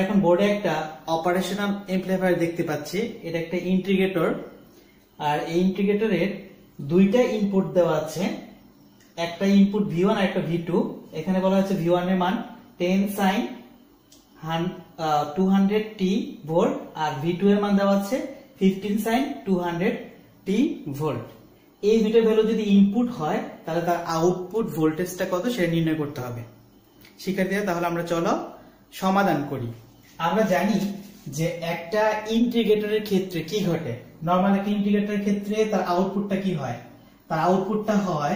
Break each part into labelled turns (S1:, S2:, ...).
S1: এখন বোর্ডে একটা অপারেশনাল এমপ্লিফায়ার দেখতে পাচ্ছি। এটা একটা ইন্টিগ্রেটর, আর এই ইন্টিগ্রেটরের দুইটা ইনপুট দেওয়া আছে, একটা ইনপুট V1 আর একটা V2। এখানে বলা হচ্ছে V1 এর মান 10 sin 200t ভোল্ট, আর V2 এর মান দেওয়া আছে 15 sin 200t ভোল্ট। এই দুটো ভ্যালু যদি ইনপুট হয় তাহলে তার আউটপুট ভোল্টেজটা কত সেটা নির্ণয় করতে হবে। শিক্ষার্থীরা, তাহলে আমরা চলো সমাধান করি। আমরা জানি যে একটা ইন্টিগ্রেটরের ক্ষেত্রে কি ঘটে। নরমাল একটা ইন্টিগ্রেটরের ক্ষেত্রে তার আউটপুটটা কি হয়? তার আউটপুটটা হয়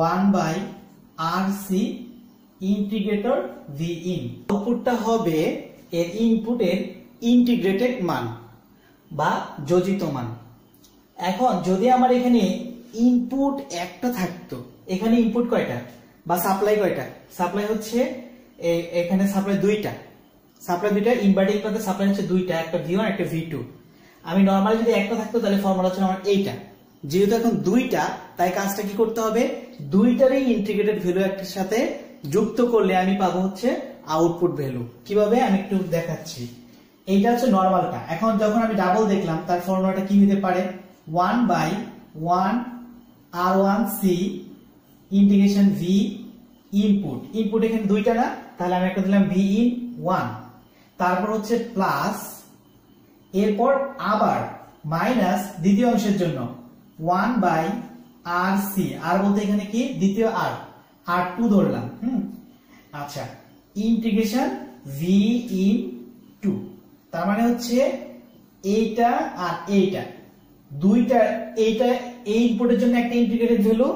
S1: -1/RC ইন্টিগ্রেটর Vin। আউটপুটটা হবে এর ইনপুটের ইন্টিগ্রেটেড মান বা যোজিত মান। এখন যদি আমার এখানে ইনপুট একটা থাকতো, এখানে ইনপুট কয়টা বা সাপ্লাই কয়টা? সাপ্লাই হচ্ছে এখানে সাপ্লাই দুইটা, ইনভার্টিং পাতে সাপ্লাই হচ্ছে দুইটা, একটা V1 একটা V2। আমি নরমালি যদি একটা থাকতো তাহলে ফর্মুলা হচ্ছে আমার এইটা। যেহেতু এখন দুইটা, তাই কাজটা কি করতে হবে? দুইটারই ইন্টিগ্রেটেড ভ্যালু একটার সাথে যুক্ত করলে আমি পাবো হচ্ছে আউটপুট ভ্যালু। কিভাবে আমি একটু দেখাচ্ছি। এইটা হচ্ছে নরমালটা। এখন যখন আমি ডাবল দেখলাম তার ফর্মুলাটা কি হতে পারে? 1/1R1C integration V input. Input এখানে দুইটা না, তাহলে আমি একটা দিলাম Vin1, তারপর হচ্ছে প্লাস, এরপর আবার মাইনাস দ্বিতীয় অংশের জন্য 1/RC। আর বলতে এখানে কি দ্বিতীয় R2 ধরলাম। আচ্ছা, ইন্টিগ্রেশন Vin2। তার মানে হচ্ছে এইটা আর এইটা দুইটা, এইটা এই ইনপুটের জন্য একটা ইন্টিগ্রেটেড ভ্যালু,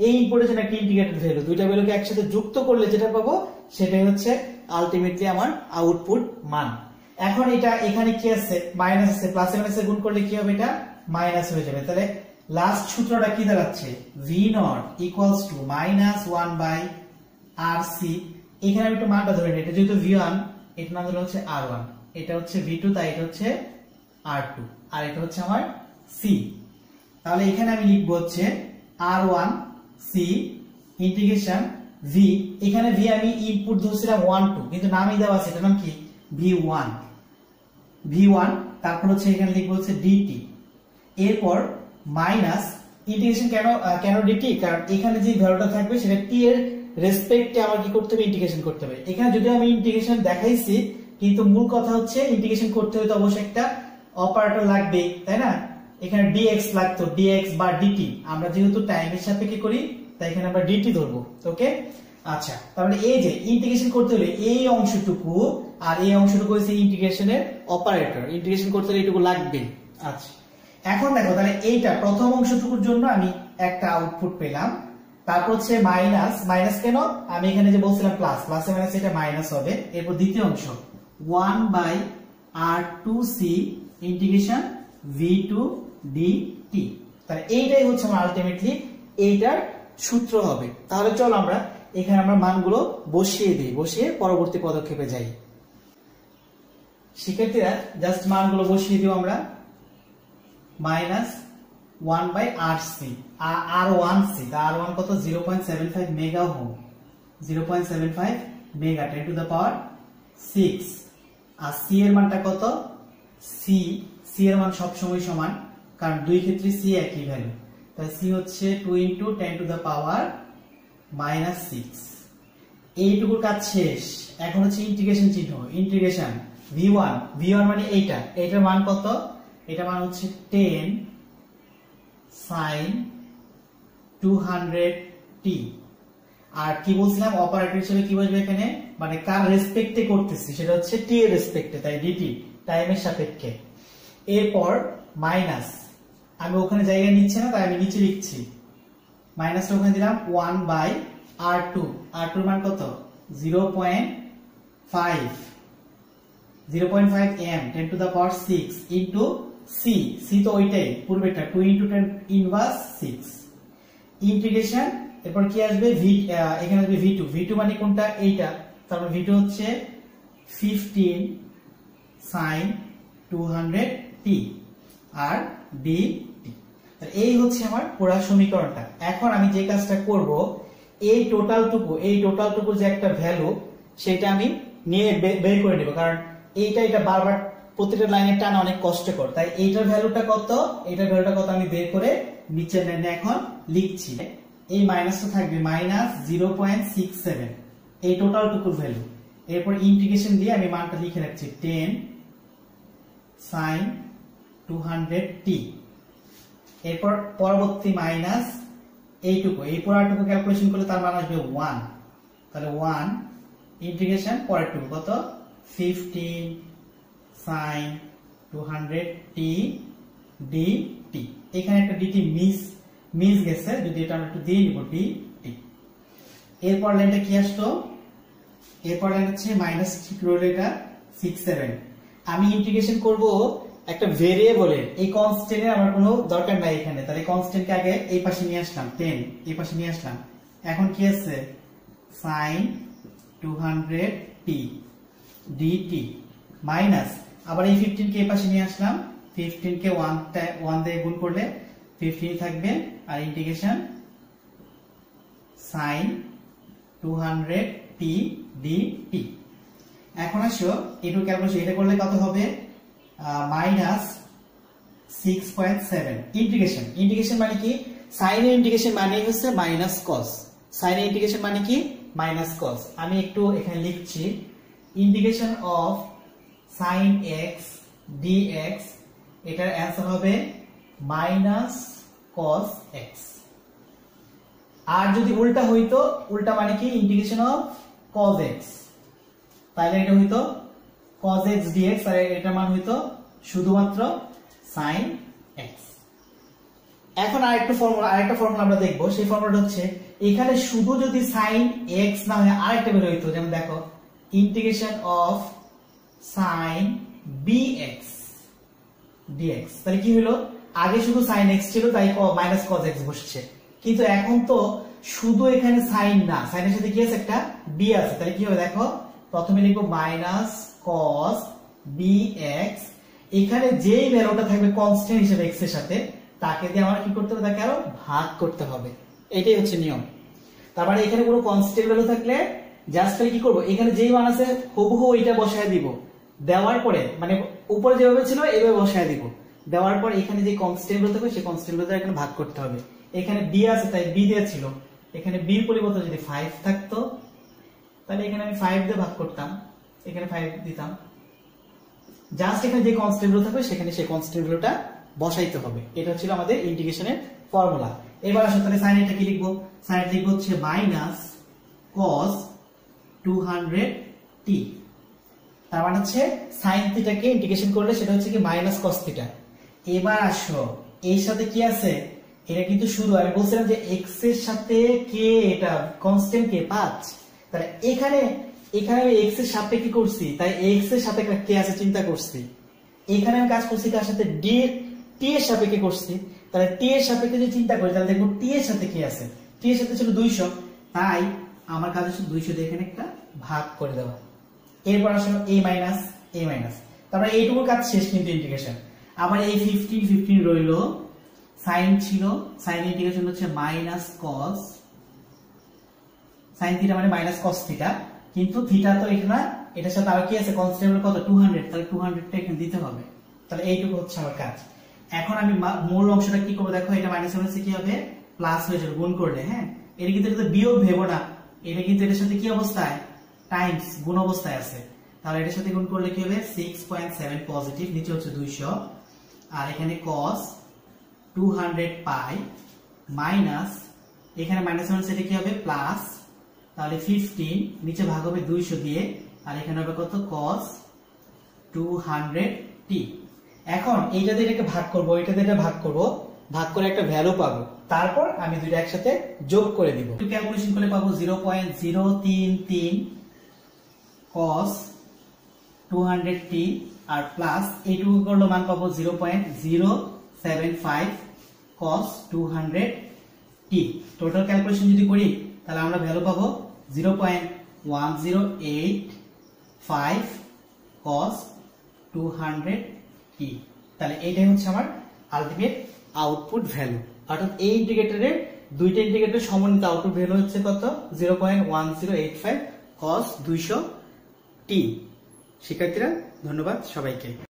S1: এই ইনপুটের জন্য একটা ইন্টিগ্রেটেড ভ্যালু। দুইটা ভ্যালুকে একসাথে যুক্ত করলে যেটা পাবো সেটাই হচ্ছে আলটিমেটলি আমার আউটপুট মান। এখন এটা এখানে কি আছে? মাইনাস আছে, প্লাসে মাইনাসে গুণ করলে কি হবে? এটা মাইনাস হয়ে যাবে। তাহলে লাস্ট সূত্রটা কি দাঁড়াচ্ছে? V0 equals to -1/RC। এখানে আমি একটু মানটা ধরে নিই। এটা যেহেতু V1, এটা নাম ধরে হচ্ছে R1, এটা হচ্ছে V2, তাই এটা হচ্ছে R2, আর এটা হচ্ছে আমার C। তাহলে এখানে আমি লিখবো হচ্ছে R1C ইন্টিগ্রেশন V। এখানে V আমি ইনপুট ধরছিলাম 1 2, কিন্তু নামই দেওয়া আছে, এটা নাম কি? V1। তারপর হচ্ছে এখানে লিখবো হচ্ছে DT। এরপর মাইনাস ইন্টিগ্রেশন কেন DT? কারণ এখানে যে ভ্যালুটা থাকবে সেটা T এর রেসপেক্টে আমার কি করতে হবে? ইন্টিগ্রেশন করতে হবে। এখানে যদি আমি ইন্টিগ্রেশন দেখাইছি, কিন্তু মূল কথা হচ্ছে ইন্টিগ্রেশন করতে হলে তো অবশ্যই একটা অপারেটর লাগবে, তাই না? এখানে dx লাগতো, dx বা dt। আমরা যেহেতু টাইমের সাপেক্ষে করি তাই এখানে আমরা dt ধরবো। ওকে, আচ্ছা, তাহলে এই যে ইন্টিগ্রেশন করতে হলে এই অংশটুকু আর এই অংশটুকু হচ্ছে ইন্টিগ্রেশনের অপারেটর। ইন্টিগ্রেশন করতে হলে এইটুকু লাগবে। আচ্ছা, এখন দেখো, তাহলে এইটা প্রথম অংশটুকুর জন্য আমি একটা আউটপুট পেলাম। তারপর হচ্ছে মাইনাস কেন? আমি এখানে যে বলছিলাম প্লাস, প্লাসে মাইনাস এটা মাইনাস হবে। এরপর দ্বিতীয় অংশ 1/R2C ইন্টিগ্রেশন V2 dt। তাহলে এইটাই হচ্ছে আমার আলটিমেটলি এইটার সূত্র হবে। তাহলে চলো আমরা এখানে আমরা মানগুলো বসিয়ে দিই, বসিয়ে পরবর্তী পদক্ষেপে যাই। শিক্ষার্থীরা, জাস্ট মানগুলো বসিয়ে দিও আমরা। -1/RC R1C, R1 কত? 0.75 mega ohm, 0.75 mega 10 to the power 6। আর C এর মানটা কত? C এর মান সবসময় সমান, কারণ দুই ক্ষেত্রে C একই ভ্যালু। তাই C হচ্ছে 2 × 10 টু দ্য পাওয়ার -6। এইটুকুর কাজ শেষ। এখন হচ্ছে ইন্টিগ্রেশন চিহ্ন, ইন্টিগ্রেশন V1 মানে এইটার মান কত? এটা মান হচ্ছে 10 sin 200t। আর কি বলছিলাম? অপারেটর হিসেবে কি বসবে এখানে? মানে কার রেসপেক্টে করতেছি সেটা হচ্ছে t এর রেসপেক্টে, তাই dt টাইমের সাপেক্ষে। এরপর মাইনাস, আমি ওখানে জায়গা নিচ্ছি না তাই আমি নিচে লিখছি। মাইনাসটা ওখানে দিলাম 1/R2। R2 এর মান কত? 0.5 m 10 to the power 6 into C তো ওইটাই পূর্বেরটা 2 × 10 ইনভার্স 6 ইন্টিগ্রেশন। এরপর কি আসবে? এখানে আসবে V2 মানে কোনটা? এইটা। তারপর V2 হচ্ছে 15 sin 200t আর dt। এই হচ্ছে আমার পুরো সমীকরণটা। এখন আমি যে কাজটা করব, এই টোটালটুকু যে একটা ভ্যালু সেটা আমি নিয়ে বের করে নেব, কারণ এটা বারবার প্রতিটা লাইনে টানা অনেক কষ্টকর, তাই এইটার ভ্যালুটা কত, এইটার ভ্যালুটা কত আমি বের করে নিচের লাইনে এখন লিখছি। এই মাইনাসটা থাকবে -0.67, এই টোটাল টুকুর ভ্যালু। এরপর ইন্টিগ্রেশন দিয়ে আমি মানটা লিখে রাখছি 10 sin 200t। এরপর পরবর্তী মাইনাস এইটুকু, এই পুরাটুকু ক্যালকুলেশন করলে তার মান আসবে 1, তাহলে 1 ইন্টিগ্রেশন পরেরটুকু কত 15 sin 200t dt। এখানে একটা dt মিস গেছে, যদি এটা আমরা একটু দিয়ে নিব dt। এরপর লাইনটা কি আসতো, এরপর লাইন হচ্ছে মাইনাস ঠিক রইল এটা 67। আমি ইন্টিগ্রেশন করব একটা ভেরিয়েবলের, এই কনস্ট্যান্টের আমার কোনো দরকার নাই এখানে, তাহলে কনস্ট্যান্টকে আগে এই পাশে নিয়ে আসলাম 10, এই পাশে নিয়ে আসলাম। এখন কি আছে sin 200t dt মাইনাস আবার এই 15 কে এই পাশে নিয়ে আসলাম, 15 কে 1 দিয়ে গুণ করলে 15 থাকবে, আর ইন্টিগ্রেশন sin 200t dt। এখন আসো এটু ক্যালকুলেশন, এটা করলে কত হবে -6.7 ইন্টিগ্রেশন মানে কি, sin এর ইন্টিগ্রেশন মানে হচ্ছে মাইনাস cos, sin এর ইন্টিগ্রেশন মানে কি মাইনাস cos। আমি একটু এখানে লিখছি integration of sin x dx, এটার অ্যান্সার হবে -cos x। আর যদি উল্টা হইতো, উল্টা মানে কি ইন্টিগ্রেশন অফ cos x, তাহলে এটা হইতো cos x dx, আর এটার মান হইতো শুধুমাত্র sin x। এখন আরেকটা ফর্মুলা আমরা দেখবো, সেই ফর্মুলাটা হচ্ছে এখানে শুধু যদি sin x না হয় আরেকটা বের হইতো, যেমন দেখো integration of sin bx dx, তাহলে কি হলো আগে শুধু sin x ছিল তাই -cos x বসছে, কিন্তু এখন তো শুধু এখানে sin না, sin এর সাথে কি আছে একটা b আছে, তাহলে কি হবে দেখো প্রথমে লিখবো -cos bx, এখানে যেই ভ্যালুটা থাকবে কনস্ট্যান্ট হিসেবে x এর সাথে তাকে দিয়ে আমার কি করতে হবে, তাকে আরো ভাগ করতে হবে, এটাই হচ্ছে নিয়ম। তারপরে এখানে কোনো কনস্ট্যান্ট ভ্যালু থাকলে জাস্ট কি করব, এখানে যেই মান আছে হুবহু এটা বসায় দিব, দেওয়ার পরে মানে উপরে যেভাবে ছিল এইভাবে বসায় দিব, দেওয়ার পর এখানে যে কনস্ট্যান্ট ভ্যালু থাকবে সেই কনস্ট্যান্ট ভ্যালু এখানে ভাগ করতে হবে। এখানে b আছে তাই b দেয়া ছিল, এখানে b এর পরিবর্তে যদি 5 থাকতো তাহলে এখানে আমি 5 দিয়ে ভাগ করতাম, এখানে 5 দিতাম, জাস্ট এখানে যে কনস্ট্যান্ট ভ্যালু থাকবে সেখানে সেই কনস্ট্যান্ট ভ্যালুটা বসাইতে হবে। এটা ছিল আমাদের ইন্টিগ্রেশনের ফর্মুলা। এবার আসলে তাহলে sin এটা কি লিখবো, sin এটা লিখবো হচ্ছে -cos 200t, তার মানে হচ্ছে sin থিটাকে ইন্টিগ্রেশন করলে সেটা হচ্ছে কি -cos থিটা। এবার আসো এর সাথে কি আছে, এটা কিন্তু শুধু আমি বলছিলাম যে x এর সাথে কে, এটা কনস্ট্যান্ট কে 5, তাহলে এখানে আমি x এর সাথে কি করছি, তাই x এর সাথে একটা কে আছে চিন্তা করছি, এখানে আমি কাজ করছি তার সাথে t এর সাপেক্ষে করছি, তাহলে t এর সাপেক্ষে যদি চিন্তা করি তাহলে দেখবো t এর সাথে কি আছে, t এর সাথে ছিল 200, তাই আমার কাজ হচ্ছে 200 দিয়ে এখানে একটা ভাগ করে দেওয়া। এরপর আসলে a মাইনাস, তারপরে এইটুকু কাজ শেষ কিন্তু ইন্টিগ্রেশন। আবার এই 15 রইল, sin ছিল, sin ইন্টিগ্রেশন হচ্ছে -cos sin থিটা মানে -cos থিটা, কিন্তু থিটা তো এখানে এটার সাথে আবার কি আছে কনস্ট্যান্ট কত 200, তাহলে 200 টা এখানে দিতে হবে, তাহলে এইটুকু হচ্ছে আমার কাজ। এখন আমি মূল অংশটা কি করব দেখো, এটা মাইনাস হচ্ছে কি হবে প্লাস হয়ে যাবে গুণ করলে, হ্যাঁ এটা কিন্তু এটা বিয়োগ ভেবো না, এটা কিন্তু এটার সাথে কি অবস্থায় টাইমস গুণ অবস্থায় আছে, তাহলে এটার সাথে গুণ করলে কি হবে 6.7 পজিটিভ, নিচে হচ্ছে 200, আর এখানে cos 200 পাই মাইনাস এখানে মাইনাস হচ্ছে এটা কি হবে প্লাস, তাহলে 15 নিচে ভাগ হবে 200 দিয়ে, আর এখানে হবে কত cos 200t। এখন এইটা দিয়ে এটাকে ভাগ করব, এটা দিয়ে এটা ভাগ করব, ভাগ করে একটা ভ্যালু পাবো, তারপর আমি দুইটা একসাথে যোগ করে দিব, একটু ক্যালকুলেশন করলে পাবো 0.033 cos 200t আর প্লাস এইটুকু করলে মান পাবো 0.075 cos 200t। টোটাল ক্যালকুলেশন যদি করি তাহলে আমরা ভ্যালু পাবো 0.1085 cos 200t। তাহলে এইটাই হচ্ছে আমার আলটিমেট আউটপুট ভ্যালু, অর্থাৎ এই ইন্টিগ্রেটরের দুইটা ইন্টিগ্রেটরের সমন্বিত আউটপুট ভ্যালু হচ্ছে কত 0.1085 cos 200t। টি। শিক্ষার্থীরা ধন্যবাদ সবাইকে।